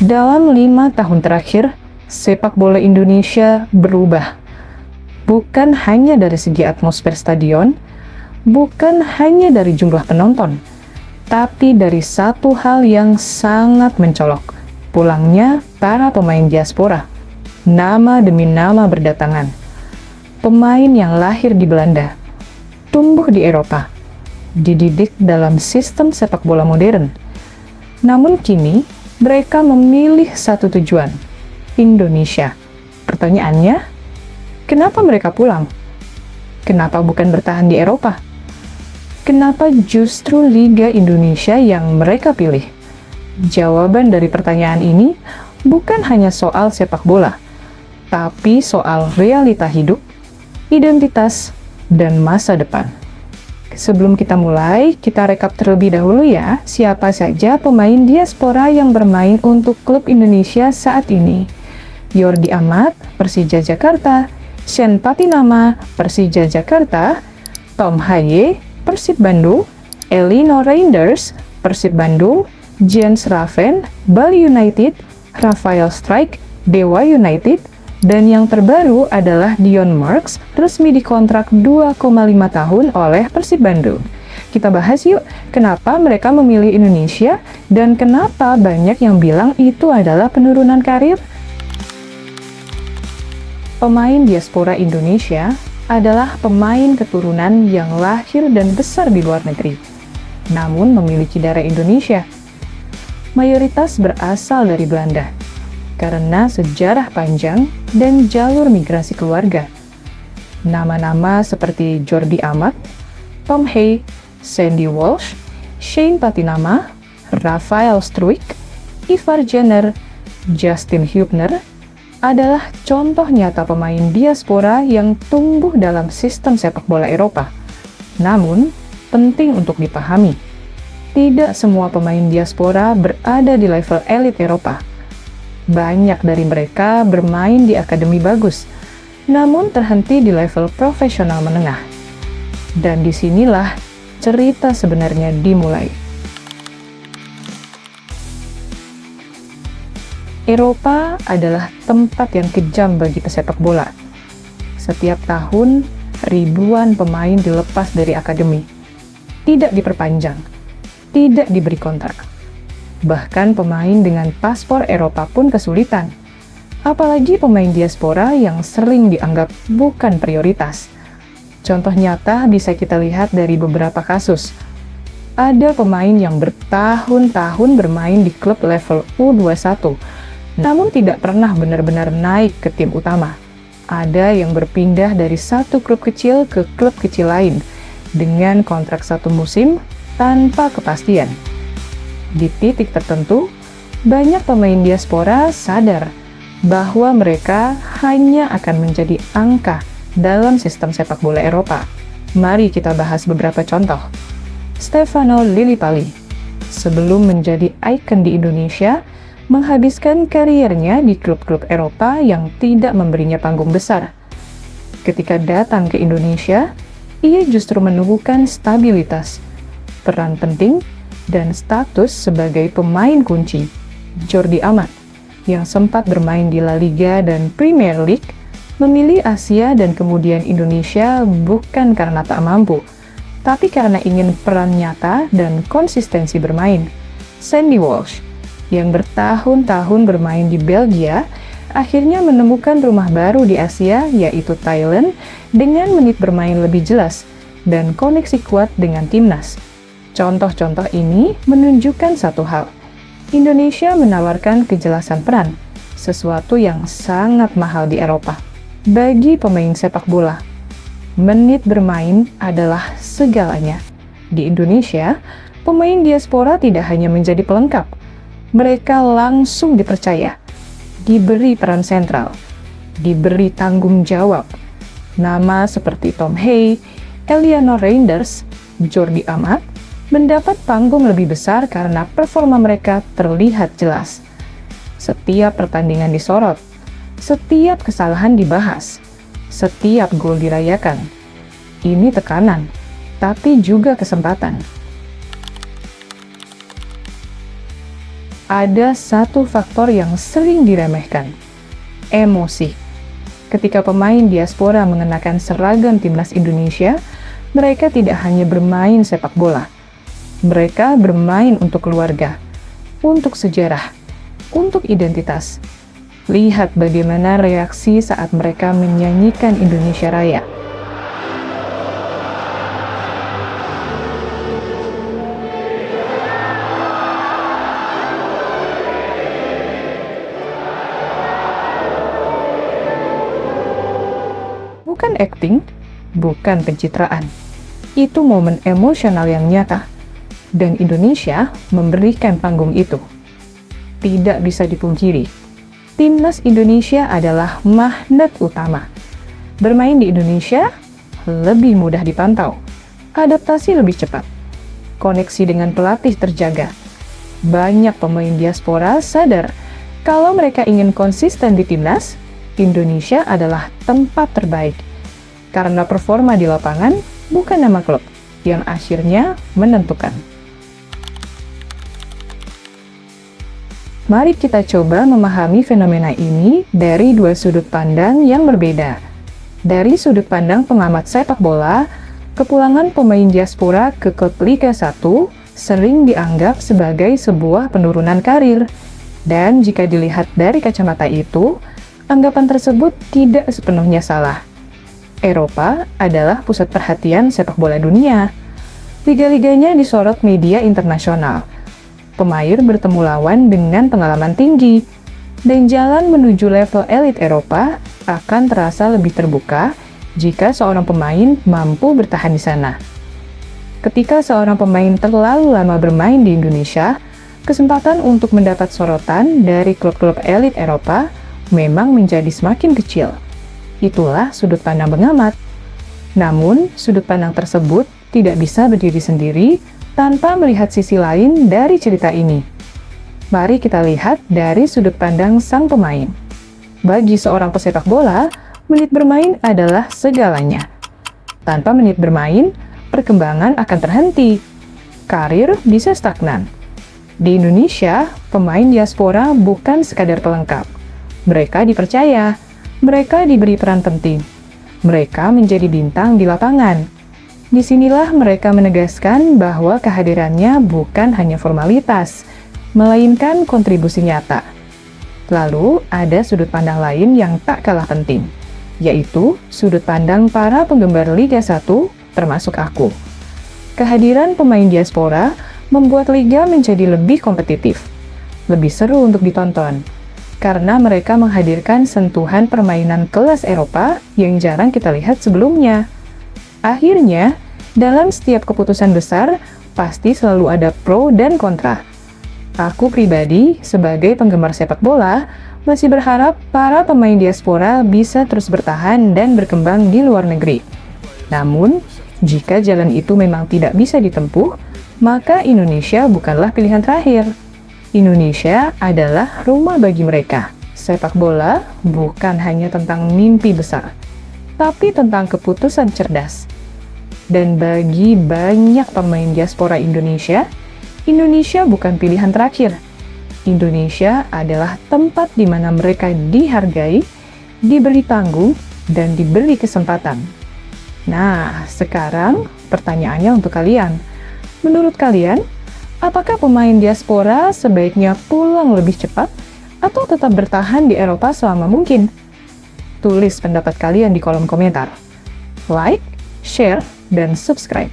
Dalam 5 tahun terakhir, sepak bola Indonesia berubah. Bukan hanya dari segi atmosfer stadion, bukan hanya dari jumlah penonton, tapi dari satu hal yang sangat mencolok, pulangnya para pemain diaspora. Nama demi nama berdatangan. Pemain yang lahir di Belanda, tumbuh di Eropa, dididik dalam sistem sepak bola modern. Namun kini, mereka memilih satu tujuan, Indonesia. Pertanyaannya, kenapa mereka pulang? Kenapa bukan bertahan di Eropa? Kenapa justru Liga Indonesia yang mereka pilih? Jawaban dari pertanyaan ini bukan hanya soal sepak bola, tapi soal realita hidup, identitas, dan masa depan. Sebelum kita mulai, kita rekap terlebih dahulu ya, siapa saja pemain diaspora yang bermain untuk klub Indonesia saat ini. Jordi Amat, Persija Jakarta; Shen Patinama, Persija Jakarta; Tom Haye, Persib Bandung; Elino Reinders, Persib Bandung; Jens Raven, Bali United; Rafael Strijk, Dewa United; dan yang terbaru adalah Dion Marks, resmi dikontrak 2,5 tahun oleh Persib Bandung. Kita bahas yuk, kenapa mereka memilih Indonesia dan kenapa banyak yang bilang itu adalah penurunan karir. Pemain diaspora Indonesia adalah pemain keturunan yang lahir dan besar di luar negeri, namun memiliki darah Indonesia. Mayoritas berasal dari Belanda, karena sejarah panjang dan jalur migrasi keluarga. Nama-nama seperti Jordi Amat, Tom Haye, Sandy Walsh, Shane Patinama, Rafael Struyck, Ivar Jenner, Justin Hubner adalah contoh nyata pemain diaspora yang tumbuh dalam sistem sepak bola Eropa. Namun, penting untuk dipahami, tidak semua pemain diaspora berada di level elit Eropa. Banyak dari mereka bermain di akademi bagus, namun terhenti di level profesional menengah. Dan disinilah cerita sebenarnya dimulai. Eropa adalah tempat yang kejam bagi pesepak bola. Setiap tahun, ribuan pemain dilepas dari akademi. Tidak diperpanjang, tidak diberi kontrak. Bahkan pemain dengan paspor Eropa pun kesulitan. Apalagi pemain diaspora yang sering dianggap bukan prioritas. Contoh nyata bisa kita lihat dari beberapa kasus. Ada pemain yang bertahun-tahun bermain di klub level U21, namun tidak pernah benar-benar naik ke tim utama. Ada yang berpindah dari satu klub kecil ke klub kecil lain, dengan kontrak satu musim tanpa kepastian. Di titik tertentu, banyak pemain diaspora sadar bahwa mereka hanya akan menjadi angka dalam sistem sepak bola Eropa. Mari kita bahas beberapa contoh. Stefano Lillipali, sebelum menjadi ikon di Indonesia, menghabiskan kariernya di klub-klub Eropa yang tidak memberinya panggung besar. Ketika datang ke Indonesia, ia justru menemukan stabilitas, peran penting, dan status sebagai pemain kunci. Jordi Amat, yang sempat bermain di La Liga dan Premier League, memilih Asia dan kemudian Indonesia bukan karena tak mampu, tapi karena ingin peran nyata dan konsistensi bermain. Sandy Walsh, yang bertahun-tahun bermain di Belgia, akhirnya menemukan rumah baru di Asia, yaitu Thailand, dengan menit bermain lebih jelas dan koneksi kuat dengan timnas. Contoh-contoh ini menunjukkan satu hal. Indonesia menawarkan kejelasan peran, sesuatu yang sangat mahal di Eropa. Bagi pemain sepak bola, menit bermain adalah segalanya. Di Indonesia, pemain diaspora tidak hanya menjadi pelengkap, mereka langsung dipercaya, diberi peran sentral, diberi tanggung jawab. Nama seperti Tom Haye, Elino Reinders, Jordi Amat mendapat panggung lebih besar karena performa mereka terlihat jelas. Setiap pertandingan disorot, setiap kesalahan dibahas, setiap gol dirayakan. Ini tekanan, tapi juga kesempatan. ada satu faktor yang sering diremehkan: emosi. Ketika pemain diaspora mengenakan seragam timnas Indonesia, mereka tidak hanya bermain sepak bola. Mereka bermain untuk keluarga, untuk sejarah, untuk identitas. Lihat bagaimana reaksi saat mereka menyanyikan Indonesia Raya. Bukan akting, bukan pencitraan. Itu momen emosional yang nyata. Dan Indonesia memberikan panggung itu. Tidak bisa dipungkiri, timnas Indonesia adalah magnet utama. Bermain di Indonesia lebih mudah dipantau, adaptasi lebih cepat, koneksi dengan pelatih terjaga. Banyak pemain diaspora sadar kalau mereka ingin konsisten di timnas, Indonesia adalah tempat terbaik. Karena performa di lapangan bukan nama klub yang akhirnya menentukan. Mari kita coba memahami fenomena ini dari dua sudut pandang yang berbeda. Dari sudut pandang pengamat sepak bola, kepulangan pemain diaspora ke klub Liga 1 sering dianggap sebagai sebuah penurunan karir. Dan jika dilihat dari kacamata itu, anggapan tersebut tidak sepenuhnya salah. Eropa adalah pusat perhatian sepak bola dunia. Liga-liganya disorot media internasional. Pemain bertemu lawan dengan pengalaman tinggi, dan jalan menuju level elit Eropa akan terasa lebih terbuka jika seorang pemain mampu bertahan di sana. Ketika seorang pemain terlalu lama bermain di Indonesia, kesempatan untuk mendapat sorotan dari klub-klub elit Eropa memang menjadi semakin kecil. Itulah sudut pandang pengamat. Namun, sudut pandang tersebut tidak bisa berdiri sendiri tanpa melihat sisi lain dari cerita ini. Mari kita lihat dari sudut pandang sang pemain. Bagi seorang pesepak bola, menit bermain adalah segalanya. Tanpa menit bermain, perkembangan akan terhenti. Karir bisa stagnan. Di Indonesia, pemain diaspora bukan sekadar pelengkap. Mereka dipercaya. Mereka diberi peran penting. Mereka menjadi bintang di lapangan. Disinilah mereka menegaskan bahwa kehadirannya bukan hanya formalitas, melainkan kontribusi nyata. Lalu, ada sudut pandang lain yang tak kalah penting, yaitu sudut pandang para penggemar Liga 1, termasuk aku. Kehadiran pemain diaspora membuat liga menjadi lebih kompetitif, lebih seru untuk ditonton, karena mereka menghadirkan sentuhan permainan kelas Eropa yang jarang kita lihat sebelumnya. Akhirnya, dalam setiap keputusan besar, pasti selalu ada pro dan kontra. Aku pribadi, sebagai penggemar sepak bola, masih berharap para pemain diaspora bisa terus bertahan dan berkembang di luar negeri. Namun, jika jalan itu memang tidak bisa ditempuh, maka Indonesia bukanlah pilihan terakhir. Indonesia adalah rumah bagi mereka. Sepak bola bukan hanya tentang mimpi besar, tapi tentang keputusan cerdas. Dan bagi banyak pemain diaspora Indonesia, Indonesia bukan pilihan terakhir. Indonesia adalah tempat di mana mereka dihargai, diberi panggung, dan diberi kesempatan. Nah, sekarang pertanyaannya untuk kalian. Menurut kalian, apakah pemain diaspora sebaiknya pulang lebih cepat atau tetap bertahan di Eropa selama mungkin? Tulis pendapat kalian di kolom komentar. Like, share, dan subscribe.